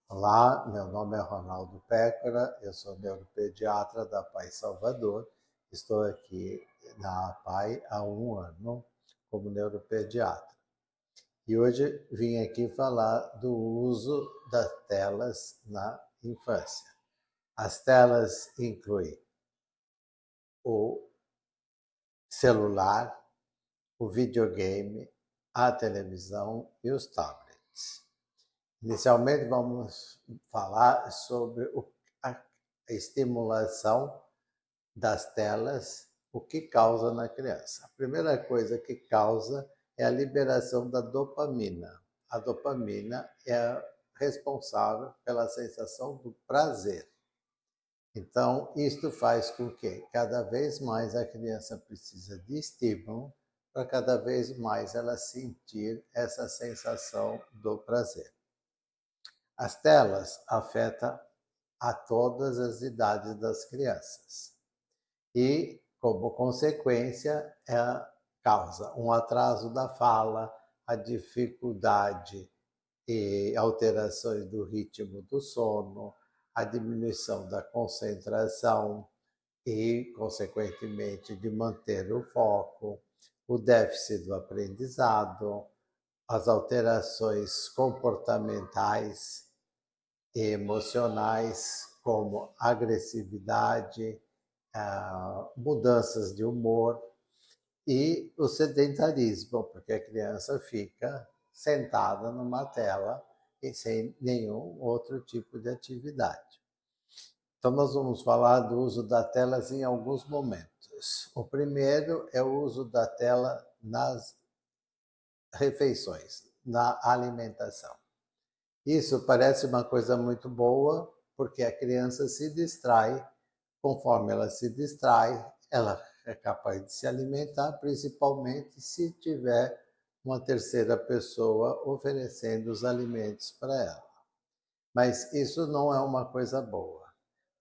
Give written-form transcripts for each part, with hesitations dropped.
Olá, meu nome é Ronaldo Pécora, eu sou neuropediatra da PAI Salvador. Estou aqui na PAI há um ano como neuropediatra. E hoje vim aqui falar do uso das telas na infância. As telas incluem o celular, o videogame, a televisão e os tablets. Inicialmente, vamos falar sobre a estimulação das telas, o que causa na criança. A primeira coisa que causa é a liberação da dopamina. A dopamina é responsável pela sensação do prazer. Então, isto faz com que cada vez mais a criança precisa de estímulo para cada vez mais ela sentir essa sensação do prazer. As telas afetam a todas as idades das crianças e, como consequência, causa um atraso da fala, a dificuldade e alterações do ritmo do sono, a diminuição da concentração e, consequentemente, de manter o foco, o déficit do aprendizado, as alterações comportamentais e emocionais, como agressividade, mudanças de humor e o sedentarismo, porque a criança fica sentada numa tela e sem nenhum outro tipo de atividade. Então, nós vamos falar do uso das telas em alguns momentos. O primeiro é o uso da tela nas refeições, na alimentação. Isso parece uma coisa muito boa, porque a criança se distrai. Conforme ela se distrai, ela é capaz de se alimentar, principalmente se tiver uma terceira pessoa oferecendo os alimentos para ela. Mas isso não é uma coisa boa,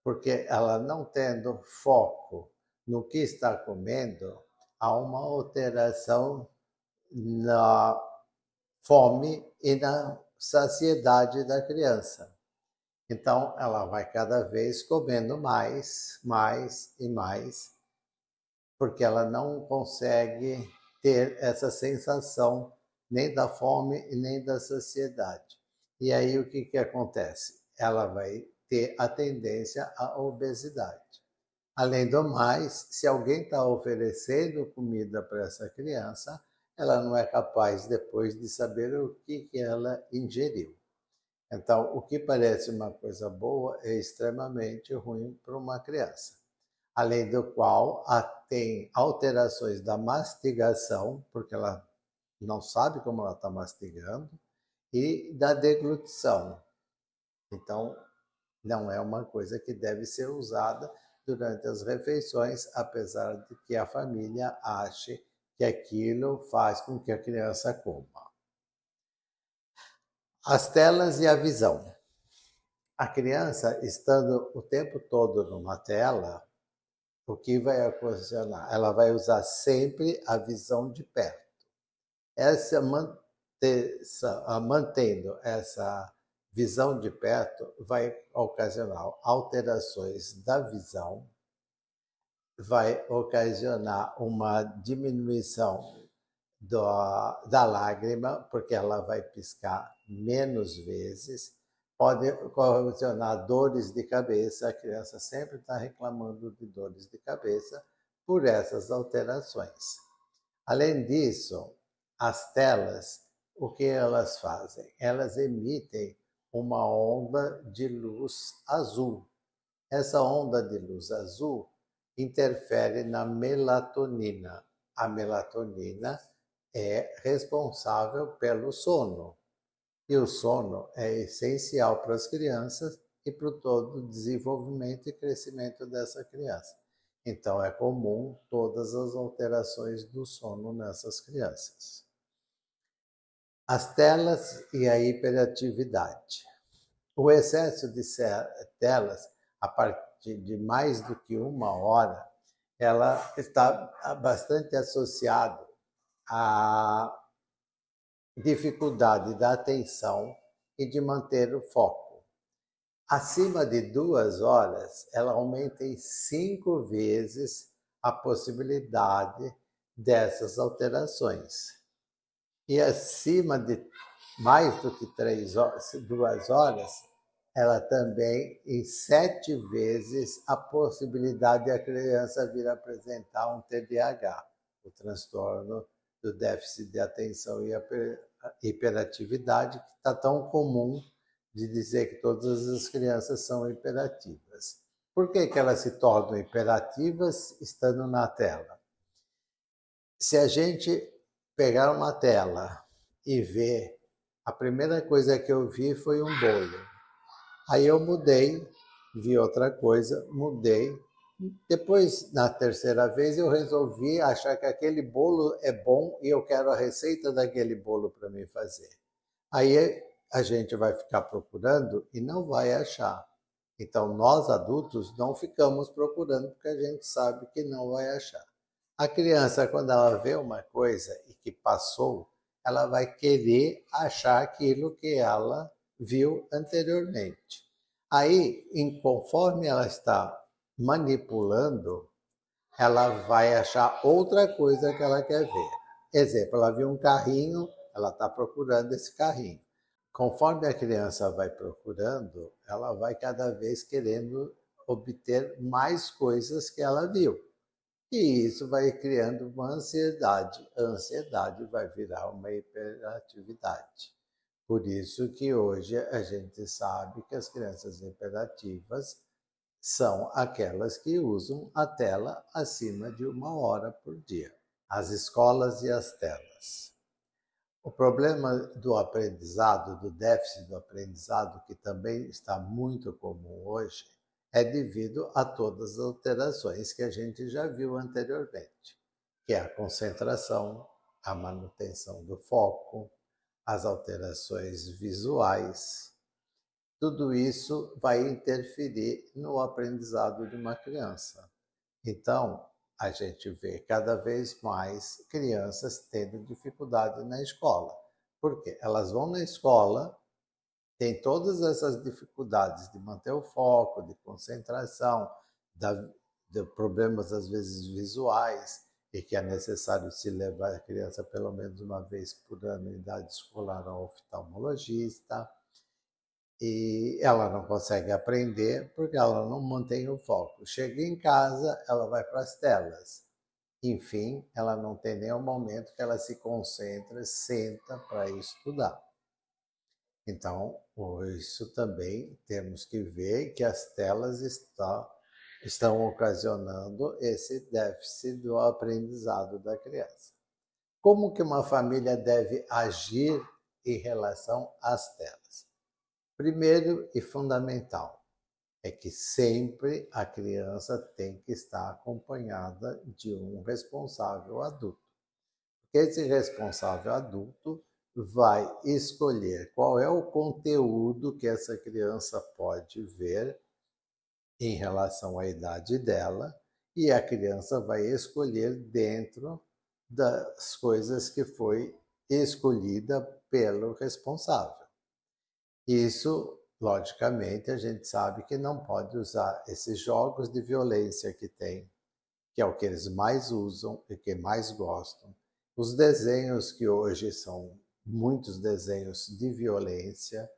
porque ela não tendo foco no que está comendo, há uma alteração na fome e na saciedade da criança. Então, ela vai cada vez comendo mais, mais e mais, porque ela não consegue ter essa sensação nem da fome e nem da saciedade. E aí o que acontece? Ela vai ter a tendência à obesidade. Além do mais, se alguém está oferecendo comida para essa criança, ela não é capaz depois de saber o que ela ingeriu. Então, o que parece uma coisa boa é extremamente ruim para uma criança. Além do qual, tem alterações da mastigação, porque ela não sabe como ela está mastigando, e da deglutição. Então, não é uma coisa que deve ser usada durante as refeições, apesar de que a família ache que aquilo faz com que a criança coma. As telas e a visão. A criança, estando o tempo todo numa tela, o que vai ocasionar? Ela vai usar sempre a visão de perto. Mantendo essa visão de perto, vai ocasionar alterações da visão, vai ocasionar uma diminuição da lágrima, porque ela vai piscar menos vezes, pode ocasionar dores de cabeça, a criança sempre está reclamando de dores de cabeça por essas alterações. Além disso, as telas, o que elas fazem? Elas emitem uma onda de luz azul. Essa onda de luz azul interfere na melatonina. A melatonina é responsável pelo sono. E o sono é essencial para as crianças e para todo o desenvolvimento e crescimento dessa criança. Então, é comum todas as alterações do sono nessas crianças. As telas e a hiperatividade. O excesso de telas, a partir de mais do que uma hora, ela está bastante associada à dificuldade da atenção e de manter o foco. Acima de 2 horas, ela aumenta em 5 vezes a possibilidade dessas alterações. E acima de mais do que 2 horas, ela também em 7 vezes a possibilidade de a criança vir a apresentar um TDAH, o transtorno do déficit de atenção e hiperatividade, que está tão comum de dizer que todas as crianças são hiperativas. Por que elas se tornam hiperativas estando na tela? Se a gente pegar uma tela e ver, a primeira coisa que eu vi foi um bolo. Aí eu mudei, vi outra coisa, mudei. Depois, na terceira vez, eu resolvi achar que aquele bolo é bom e eu quero a receita daquele bolo para mim fazer. Aí a gente vai ficar procurando e não vai achar. Então, nós adultos não ficamos procurando porque a gente sabe que não vai achar. A criança, quando ela vê uma coisa e que passou, ela vai querer achar aquilo que ela viu anteriormente. Aí, conforme ela está manipulando, ela vai achar outra coisa que ela quer ver. Exemplo, ela viu um carrinho, ela está procurando esse carrinho. Conforme a criança vai procurando, ela vai cada vez querendo obter mais coisas que ela viu. E isso vai criando uma ansiedade. A ansiedade vai virar uma hiperatividade. Por isso que hoje a gente sabe que as crianças hiperativas são aquelas que usam a tela acima de 1 hora por dia. As escolas e as telas. O problema do aprendizado, do déficit do aprendizado, que também está muito comum hoje, é devido a todas as alterações que a gente já viu anteriormente, que é a concentração, a manutenção do foco, as alterações visuais. Tudo isso vai interferir no aprendizado de uma criança. Então, a gente vê cada vez mais crianças tendo dificuldade na escola. Por quê? Elas vão na escola, tem todas essas dificuldades de manter o foco, de concentração, de problemas às vezes visuais, e que é necessário se levar a criança pelo menos uma vez por ano em idade escolar ao oftalmologista. E ela não consegue aprender porque ela não mantém o foco. Chega em casa, ela vai para as telas. Enfim, ela não tem nenhum momento que ela se concentra, senta para estudar. Então, isso também temos que ver que as telas estão ocasionando esse déficit do aprendizado da criança. Como que uma família deve agir em relação às telas? Primeiro e fundamental é que sempre a criança tem que estar acompanhada de um responsável adulto. Porque esse responsável adulto vai escolher qual é o conteúdo que essa criança pode ver em relação à idade dela, e a criança vai escolher dentro das coisas que foi escolhida pelo responsável. Isso, logicamente, a gente sabe que não pode usar esses jogos de violência que tem, que é o que eles mais usam e que mais gostam. Os desenhos que hoje são muitos desenhos de violência,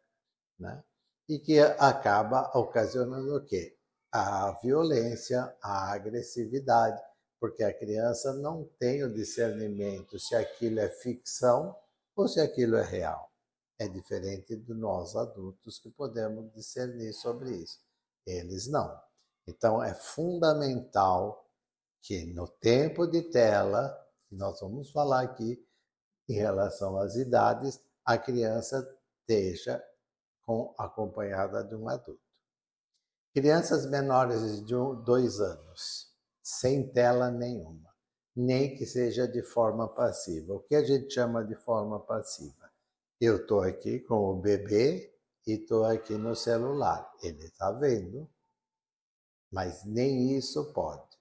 né? E que acaba ocasionando o quê? A violência, a agressividade, porque a criança não tem o discernimento se aquilo é ficção ou se aquilo é real. É diferente de nós adultos que podemos discernir sobre isso. Eles não. Então é fundamental que no tempo de tela, que nós vamos falar aqui em relação às idades, a criança esteja acompanhada de um adulto. Crianças menores de 2 anos, sem tela nenhuma, nem que seja de forma passiva. O que a gente chama de forma passiva? Eu estou aqui com o bebê e estou aqui no celular. Ele está vendo, mas nem isso pode.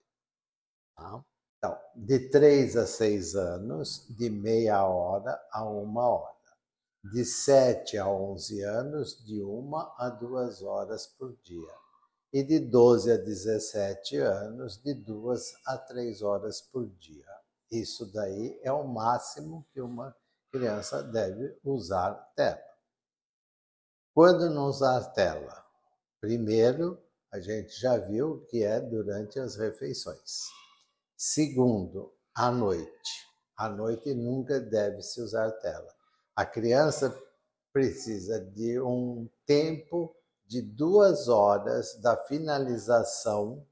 Tá? Então, de 3 a 6 anos, de meia hora a 1 hora. de 7 a 11 anos, de 1 a 2 horas por dia. E de 12 a 17 anos, de 2 a 3 horas por dia. Isso daí é o máximo que uma criança deve usar tela. Quando não usar tela? Primeiro, a gente já viu que é durante as refeições. Segundo, à noite. À noite nunca deve se usar tela. A criança precisa de um tempo de 2 horas da finalização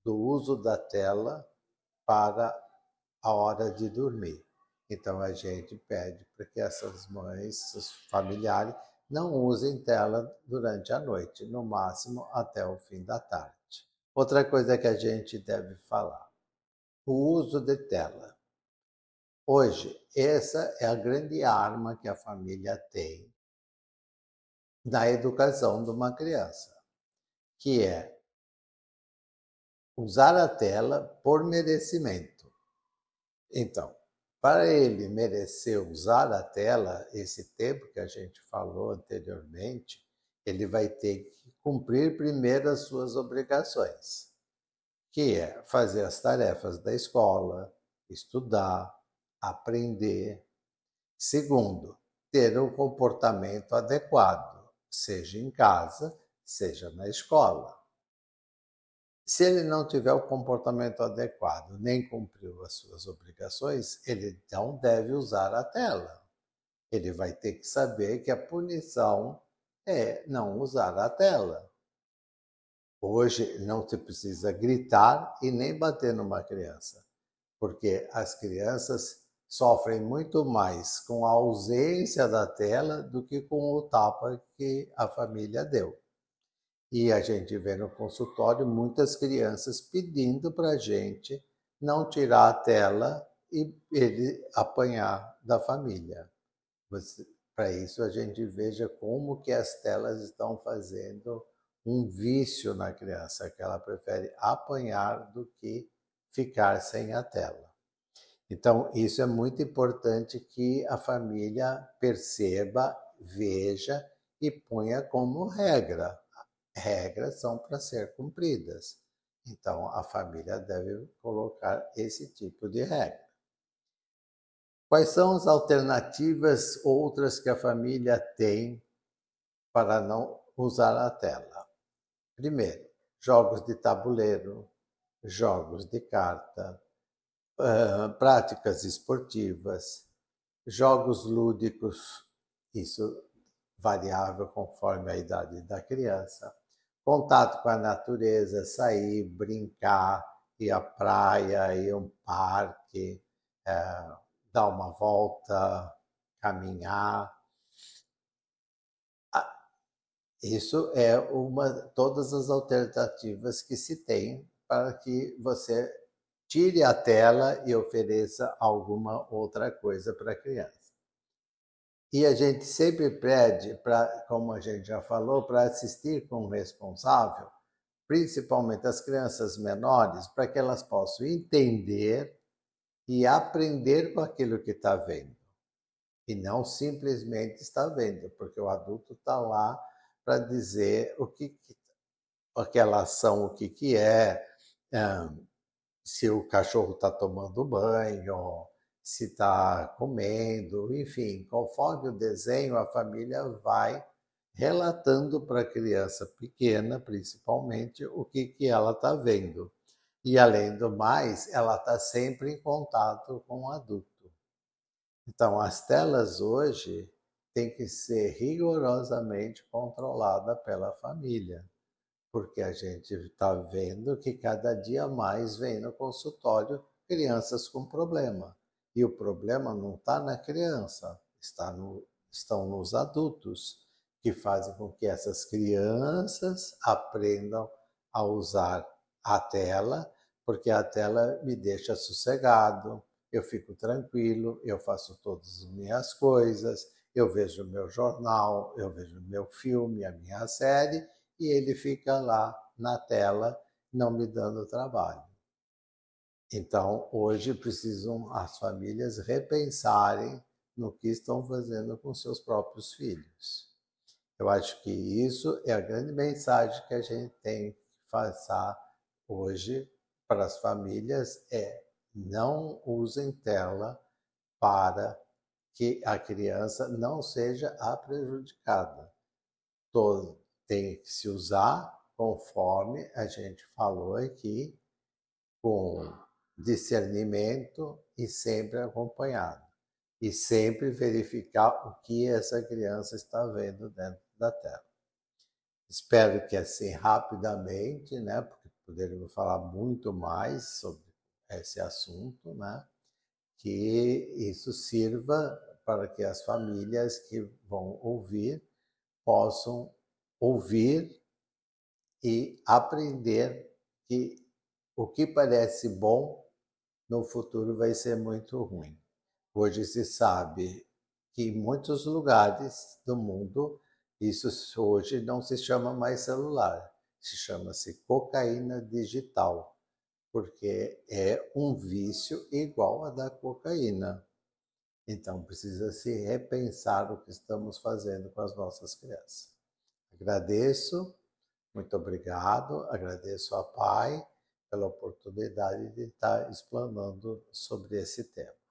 do uso da tela para a hora de dormir. Então a gente pede para que essas mães, os familiares, não usem tela durante a noite, no máximo até o fim da tarde. Outra coisa que a gente deve falar: o uso de tela. Hoje, essa é a grande arma que a família tem na educação de uma criança, que é usar a tela por merecimento. Então, para ele merecer usar a tela, esse tempo que a gente falou anteriormente, ele vai ter que cumprir primeiro as suas obrigações, que é fazer as tarefas da escola, estudar, aprender. Segundo, ter um comportamento adequado, seja em casa, seja na escola. Se ele não tiver o comportamento adequado, nem cumpriu as suas obrigações, ele não deve usar a tela. Ele vai ter que saber que a punição é não usar a tela. Hoje não se precisa gritar e nem bater numa criança, porque as crianças sofrem muito mais com a ausência da tela do que com o tapa que a família deu. E a gente vê no consultório muitas crianças pedindo para a gente não tirar a tela e ele apanhar da família. Para isso a gente veja como que as telas estão fazendo um vício na criança, que ela prefere apanhar do que ficar sem a tela. Então, isso é muito importante que a família perceba, veja e ponha como regra. Regras são para ser cumpridas. Então, a família deve colocar esse tipo de regra. Quais são as alternativas outras que a família tem para não usar a tela? Primeiro, jogos de tabuleiro, jogos de carta, práticas esportivas, jogos lúdicos, isso variável conforme a idade da criança, contato com a natureza, sair, brincar, ir à praia, ir a um parque, dar uma volta, caminhar. Isso é todas as alternativas que se tem para que você tire a tela e ofereça alguma outra coisa para a criança. E a gente sempre pede, como a gente já falou, para assistir com o responsável, principalmente as crianças menores, para que elas possam entender e aprender com aquilo que está vendo. E não simplesmente está vendo, porque o adulto está lá para dizer aquela ação, o que é, se o cachorro está tomando banho, se está comendo, enfim, conforme o desenho, a família vai relatando para a criança pequena, principalmente, o que ela está vendo. E, além do mais, ela está sempre em contato com o adulto. Então, as telas hoje têm que ser rigorosamente controladas pela família, porque a gente está vendo que cada dia mais vem no consultório crianças com problema. E o problema não está na criança, estão nos adultos, que fazem com que essas crianças aprendam a usar a tela, porque a tela me deixa sossegado, eu fico tranquilo, eu faço todas as minhas coisas, eu vejo o meu jornal, eu vejo o meu filme, a minha série, e ele fica lá na tela, não me dando trabalho. Então, hoje precisam as famílias repensarem no que estão fazendo com seus próprios filhos. Eu acho que isso é a grande mensagem que a gente tem que passar hoje para as famílias, não usem tela para que a criança não seja a prejudicada. Tem que se usar conforme a gente falou aqui, com discernimento e sempre acompanhado. E sempre verificar o que essa criança está vendo dentro da tela. Espero que assim, rapidamente, né, porque poderíamos falar muito mais sobre esse assunto, né, que isso sirva para que as famílias que vão ouvir possam ouvir e aprender que o que parece bom no futuro vai ser muito ruim. Hoje se sabe que em muitos lugares do mundo isso hoje não se chama mais celular, se chama-se cocaína digital, porque é um vício igual a da cocaína. Então precisa se repensar o que estamos fazendo com as nossas crianças. Agradeço, muito obrigado, agradeço a Pai pela oportunidade de estar explanando sobre esse tema.